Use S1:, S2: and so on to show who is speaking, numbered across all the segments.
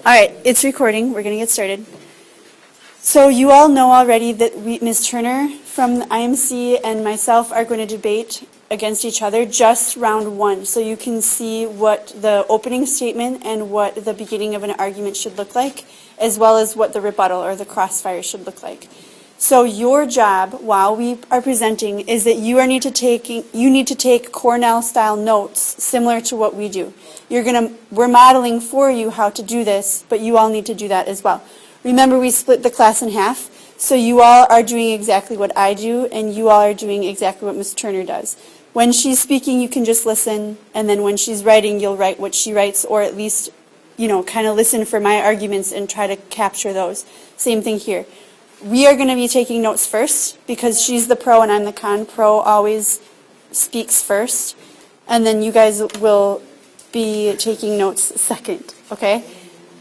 S1: All right, it's recording. We're going to get started. So you all know already that Ms. Turner from the IMC and myself are going to debate against each other just round one, so you can see what the opening statement and what the beginning of an argument should look like, as well as what the rebuttal or the crossfire should look like. So your job while we are presenting is that you need to take Cornell-style notes similar to what we do. We're modeling for you how to do this, but you all need to do that as well. Remember, we split the class in half, so you all are doing exactly what I do, and you all are doing exactly what Ms. Turner does. When she's speaking, you can just listen, and then when she's writing, you'll write what she writes, or at least, kind of listen for my arguments and try to capture those. Same thing here. We are going to be taking notes first, because she's the pro and I'm the con. Pro always speaks first, and then you guys will be taking notes second, okay?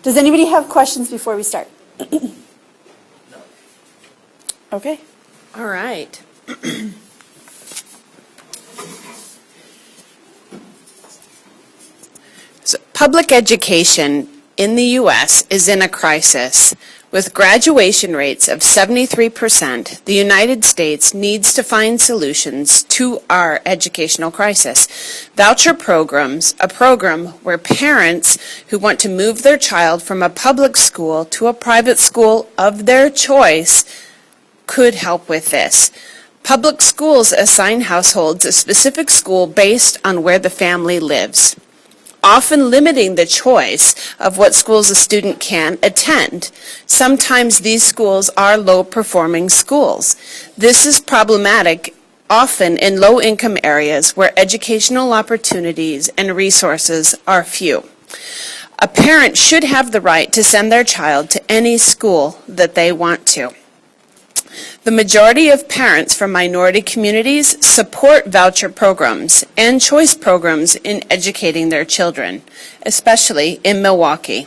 S1: Does anybody have questions before we start? Okay.
S2: All right. So, public education in the U.S. is in a crisis. With graduation rates of 73%, the United States needs to find solutions to our educational crisis. Voucher programs, a program where parents who want to move their child from a public school to a private school of their choice, could help with this. Public schools assign households a specific school based on where the family lives, often limiting the choice of what schools a student can attend. Sometimes these schools are low-performing schools. This is problematic often in low-income areas where educational opportunities and resources are few. A parent should have the right to send their child to any school that they want to. The majority of parents from minority communities support voucher programs and choice programs in educating their children, especially in Milwaukee.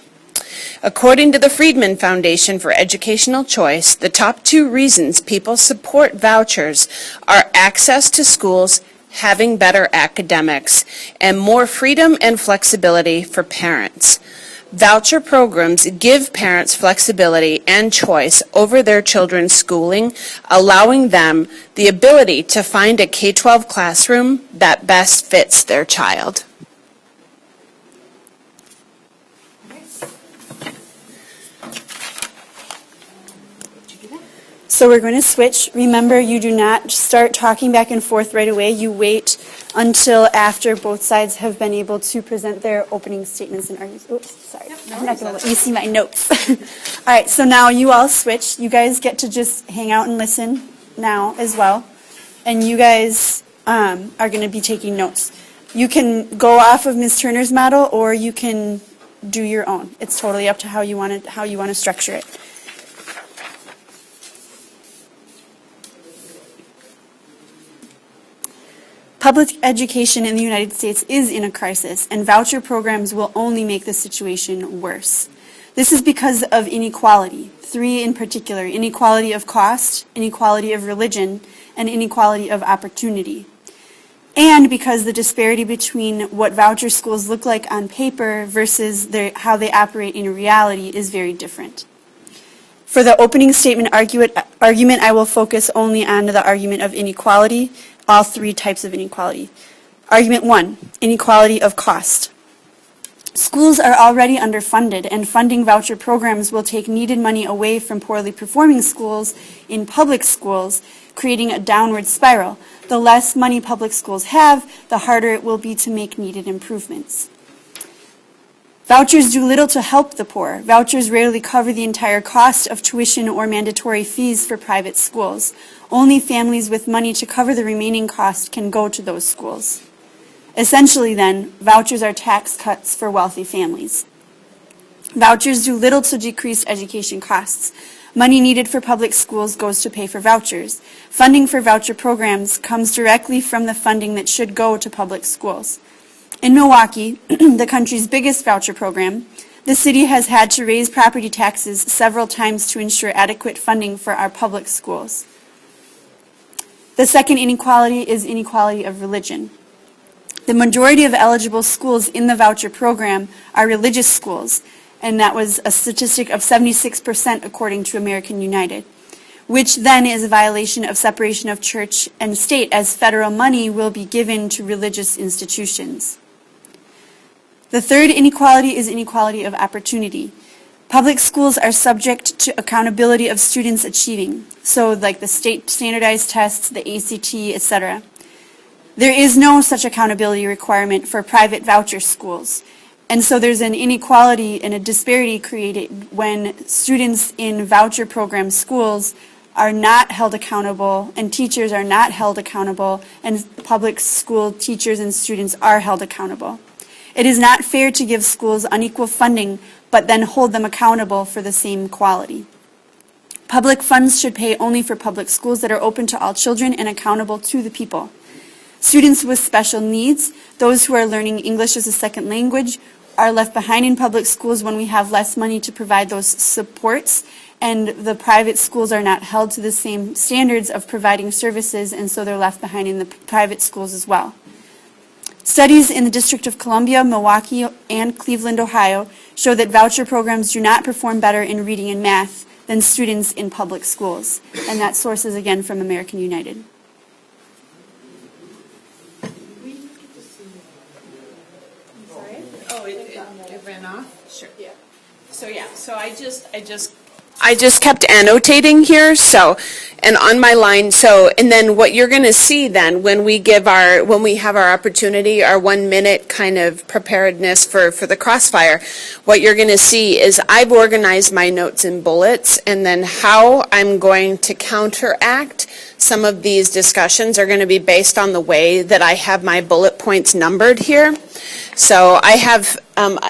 S2: According to the Friedman Foundation for Educational Choice, the top 2 reasons people support vouchers are access to schools, having better academics, and more freedom and flexibility for parents. Voucher programs give parents flexibility and choice over their children's schooling, allowing them the ability to find a K-12 classroom that best fits their child.
S1: So we're going to switch. Remember, you do not start talking back and forth right away. You wait until after both sides have been able to present their opening statements and arguments. Oops, sorry. I'm not going to let you see my notes. All right, so now you all switch. You guys get to just hang out and listen now as well. And you guys are going to be taking notes. You can go off of Ms. Turner's model, or you can do your own. It's totally up to how you want to structure it. Public education in the United States is in a crisis, and voucher programs will only make the situation worse. This is because of inequality, 3 in particular: inequality of cost, inequality of religion, and inequality of opportunity. And because the disparity between what voucher schools look like on paper versus how they operate in reality is very different. For the opening statement argument, I will focus only on the argument of inequality, all 3 types of inequality. Argument 1, inequality of cost. Schools are already underfunded, and funding voucher programs will take needed money away from poorly performing schools in public schools, creating a downward spiral. The less money public schools have, the harder it will be to make needed improvements. Vouchers do little to help the poor. Vouchers rarely cover the entire cost of tuition or mandatory fees for private schools. Only families with money to cover the remaining cost can go to those schools. Essentially, then, vouchers are tax cuts for wealthy families. Vouchers do little to decrease education costs. Money needed for public schools goes to pay for vouchers. Funding for voucher programs comes directly from the funding that should go to public schools. In Milwaukee, the country's biggest voucher program, the city has had to raise property taxes several times to ensure adequate funding for our public schools. The second inequality is inequality of religion. The majority of eligible schools in the voucher program are religious schools, and that was a statistic of 76% according to American United, which then is a violation of separation of church and state, as federal money will be given to religious institutions. The third inequality is inequality of opportunity. Public schools are subject to accountability of students achieving, so like the state standardized tests, the ACT, etc. There is no such accountability requirement for private voucher schools. And so there's an inequality and a disparity created when students in voucher program schools are not held accountable and teachers are not held accountable and public school teachers and students are held accountable. It is not fair to give schools unequal funding but then hold them accountable for the same quality. Public funds should pay only for public schools that are open to all children and accountable to the people. Students with special needs, those who are learning English as a second language, are left behind in public schools when we have less money to provide those supports, and the private schools are not held to the same standards of providing services, and so they're left behind in the private schools as well. Studies in the District of Columbia, Milwaukee, and Cleveland, Ohio, show that voucher programs do not perform better in reading and math than students in public schools, and that source is again from American United.
S2: Oh, it ran off? Sure. Yeah. So I just kept annotating here, and on my line, and then what you're going to see then when we have our opportunity, our 1 minute kind of preparedness for the crossfire, what you're going to see is I've organized my notes in bullets, and then how I'm going to counteract some of these discussions are going to be based on the way that I have my bullet points numbered here. So I have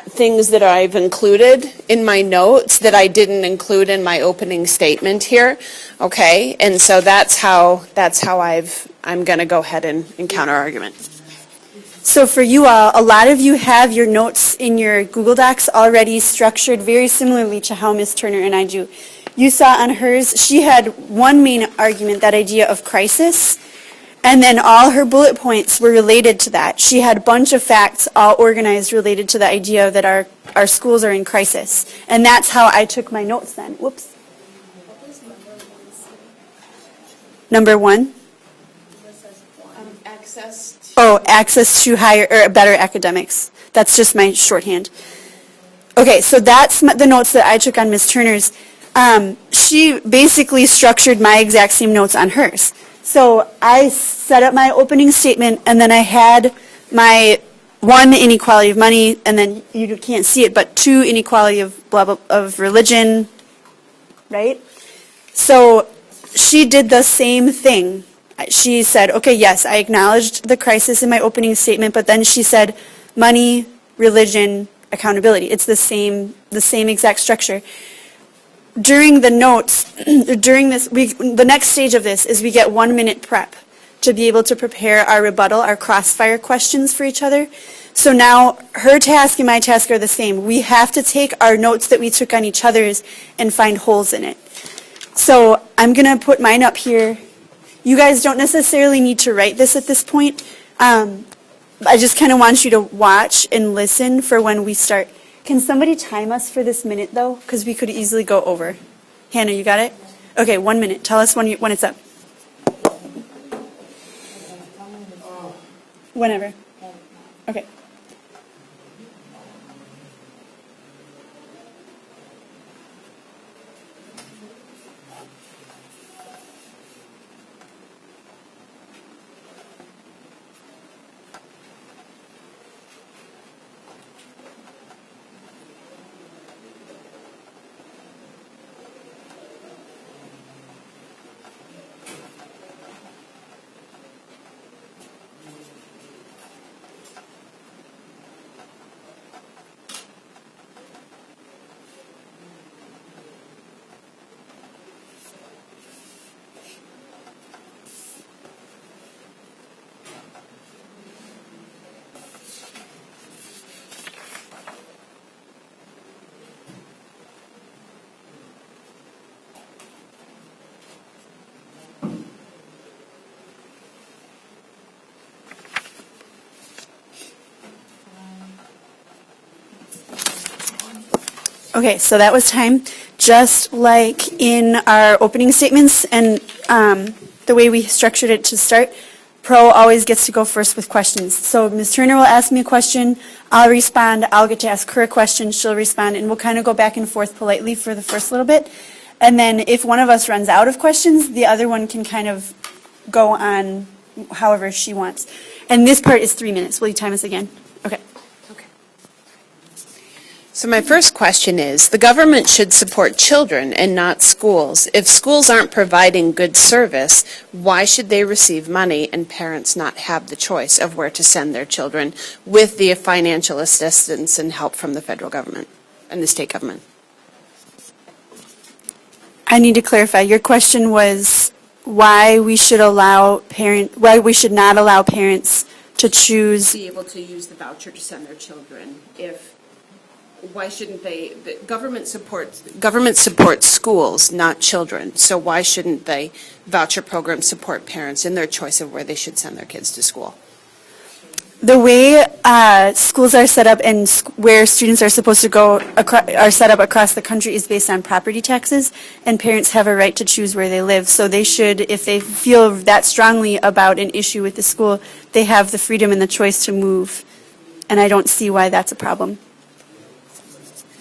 S2: things that I've included in my notes that I didn't include in my opening statement here, okay? And so that's how I'm going to go ahead and counter argument.
S1: So for you all, a lot of you have your notes in your Google Docs already structured very similarly to how Ms. Turner and I do. You saw on hers, she had one main argument, that idea of crisis, and then all her bullet points were related to that. She had a bunch of facts all organized related to the idea that our schools are in crisis. And that's how I took my notes then. Whoops. Number one? Access to higher or better academics. That's just my shorthand. Okay, so that's the notes that I took on Ms. Turner's. She basically structured my exact same notes on hers. So I set up my opening statement, and then I had my one, inequality of money, and then you can't see it, but two, inequality of blah, blah, of religion, right? So she did the same thing. She said, okay, yes, I acknowledged the crisis in my opening statement, but then she said money, religion, accountability. It's the same exact structure. During the notes, the next stage of this is we get 1 minute prep to be able to prepare our rebuttal, our crossfire questions for each other. So now her task and my task are the same. We have to take our notes that we took on each other's and find holes in it. So I'm going to put mine up here. You guys don't necessarily need to write this at this point. I just kind of want you to watch and listen for when we start. Can somebody time us for this minute, though? Because we could easily go over. Hannah, you got it? Okay, 1 minute. Tell us when it's up. Whenever. Okay. Okay, so that was time. Just like in our opening statements and the way we structured it to start, Pro always gets to go first with questions. So Ms. Turner will ask me a question, I'll respond, I'll get to ask her a question, she'll respond, and we'll kind of go back and forth politely for the first little bit. And then if one of us runs out of questions, the other one can kind of go on however she wants. And this part is 3 minutes. Will you time us again? Okay.
S2: So my first question is, the government should support children and not schools. If schools aren't providing good service, why should they receive money and parents not have the choice of where to send their children with the financial assistance and help from the federal government and the state government?
S1: I need to clarify. Your question was why we should not allow parents to choose.
S2: Be able to use the voucher to send their children why shouldn't they, the government supports schools, not children, so why shouldn't the voucher program support parents in their choice of where they should send their kids to school?
S1: The way schools are set up and where students are supposed to go are set up across the country is based on property taxes, and parents have a right to choose where they live. So they should, if they feel that strongly about an issue with the school, they have the freedom and the choice to move, and I don't see why that's a problem.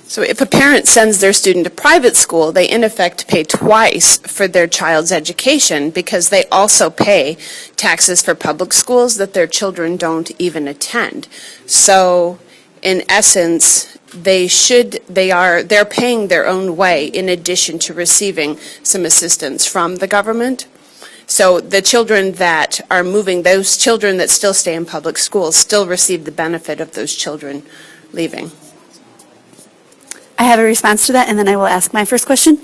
S2: So if a parent sends their student to private school, they in effect pay twice for their child's education because they also pay taxes for public schools that their children don't even attend. So in essence, they're paying their own way in addition to receiving some assistance from the government. So the children that are moving, those children that still stay in public schools still receive the benefit of those children leaving.
S1: I have a response to that, and then I will ask my first question.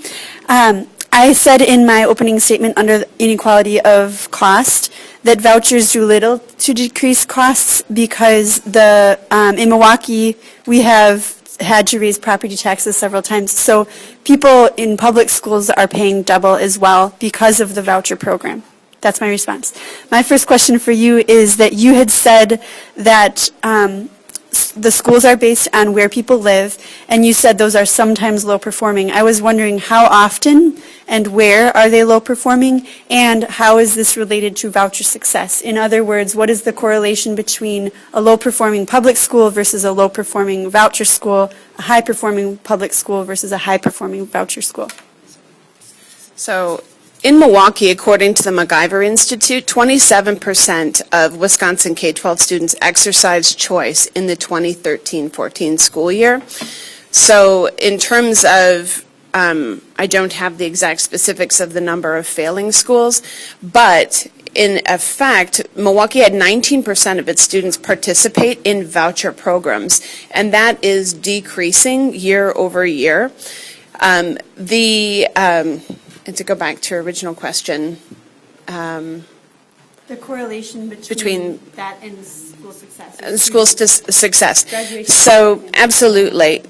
S1: I said in my opening statement under inequality of cost that vouchers do little to decrease costs because in Milwaukee we have had to raise property taxes several times. So people in public schools are paying double as well because of the voucher program. That's my response. My first question for you is that you had said that the schools are based on where people live, and you said those are sometimes low performing. I was wondering how often and where are they low performing, and how is this related to voucher success? In other words, what is the correlation between a low performing public school versus a low performing voucher school, a high performing public school versus a high performing voucher school?
S2: So in Milwaukee, according to the MacIver Institute, 27% of Wisconsin K-12 students exercised choice in the 2013-14 school year. So in terms of, I don't have the exact specifics of the number of failing schools, but in effect, Milwaukee had 19% of its students participate in voucher programs, and that is decreasing year over year. And to go back to your original question.
S1: The correlation between that and school success.
S2: School success.
S1: Graduation.
S2: So absolutely.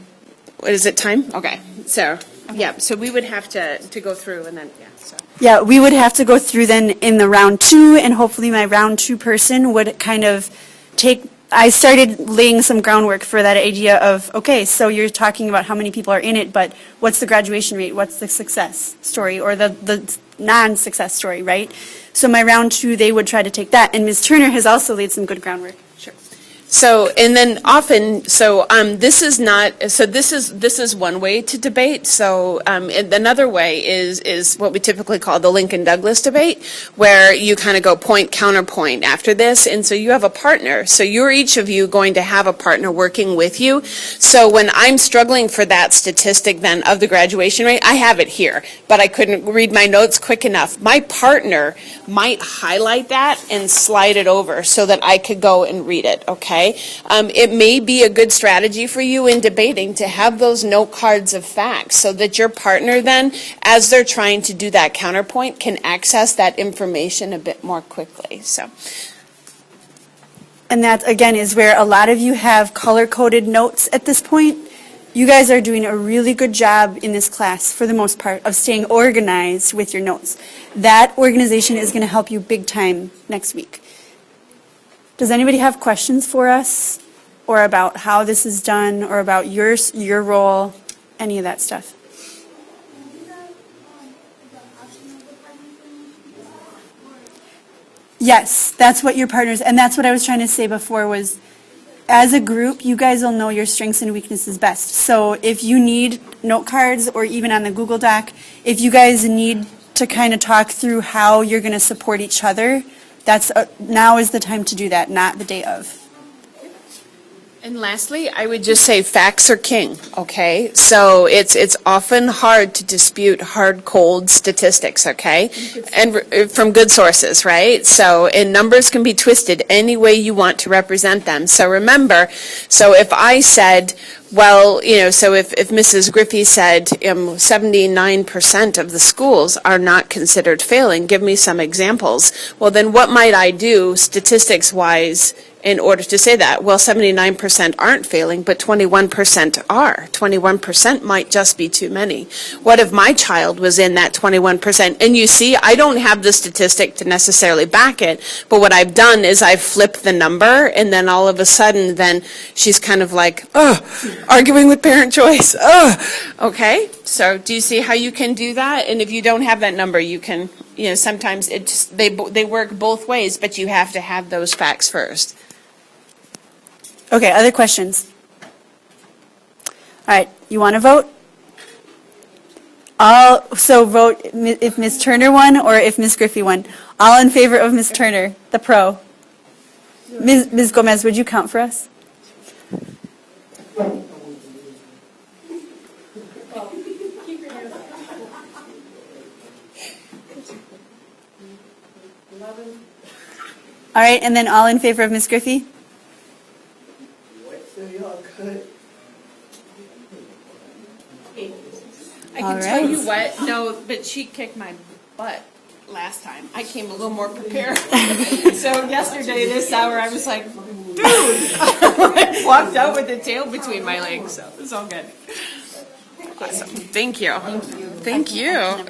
S2: What is it, time? Okay. So, yeah, so we would have to go through and then, yeah. So.
S1: Yeah, we would have to go through then in the round two, and hopefully my round two person would kind of I started laying some groundwork for that idea of, okay, so you're talking about how many people are in it, but what's the graduation rate? What's the success story or the non-success story, right? So my round two, they would try to take that. And Ms. Turner has also laid some good groundwork.
S2: Sure. So, and then often, this is one way to debate. So, and another way is what we typically call the Lincoln Douglas debate, where you kind of go point, counterpoint after this. And so you have a partner. So you're each of you going to have a partner working with you. So when I'm struggling for that statistic then of the graduation rate, I have it here, but I couldn't read my notes quick enough. My partner might highlight that and slide it over so that I could go and read it, okay? It may be a good strategy for you in debating to have those note cards of facts so that your partner then, as they're trying to do that counterpoint, can access that information a bit more quickly. So.
S1: And that, again, is where a lot of you have color-coded notes at this point. You guys are doing a really good job in this class, for the most part, of staying organized with your notes. That organization is going to help you big time next week. Does anybody have questions for us, or about how this is done, or about your role? any of that stuff. Yes, that's what your partners, and that's what I was trying to say before was, as a group, you guys will know your strengths and weaknesses best. So if you need note cards or even on the Google Doc, if you guys need to kind of talk through how you're going to support each other, now is the time to do that, not the day of.
S2: And lastly, I would just say facts are king, okay? So it's often hard to dispute hard, cold statistics, okay? And from good sources, right? So, and numbers can be twisted any way you want to represent them. So remember, so if I said, well, so if Mrs. Griffey said 79% of the schools are not considered failing, give me some examples. Well, then what might I do statistics-wise in order to say that? Well, 79% aren't failing, but 21% are. 21% might just be too many. What if my child was in that 21%? And you see, I don't have the statistic to necessarily back it, but what I've done is I've flipped the number, and then all of a sudden, then she's kind of like, arguing with parent choice. Okay, so do you see how you can do that? And if you don't have that number, you can, sometimes they work both ways, but you have to have those facts first.
S1: Okay, other questions? All right, you want to vote? So vote if Ms. Turner won or if Ms. Griffey won. All in favor of Ms. Turner, the pro. Ms. Gomez, would you count for us? All right, and then all in favor of Ms. Griffey?
S2: I can tell you what, no, but she kicked my butt last time. I came a little more prepared. So yesterday, this hour, I was like, dude! I walked out with the tail between my legs, so it's all good. Awesome. Thank you. Thank you.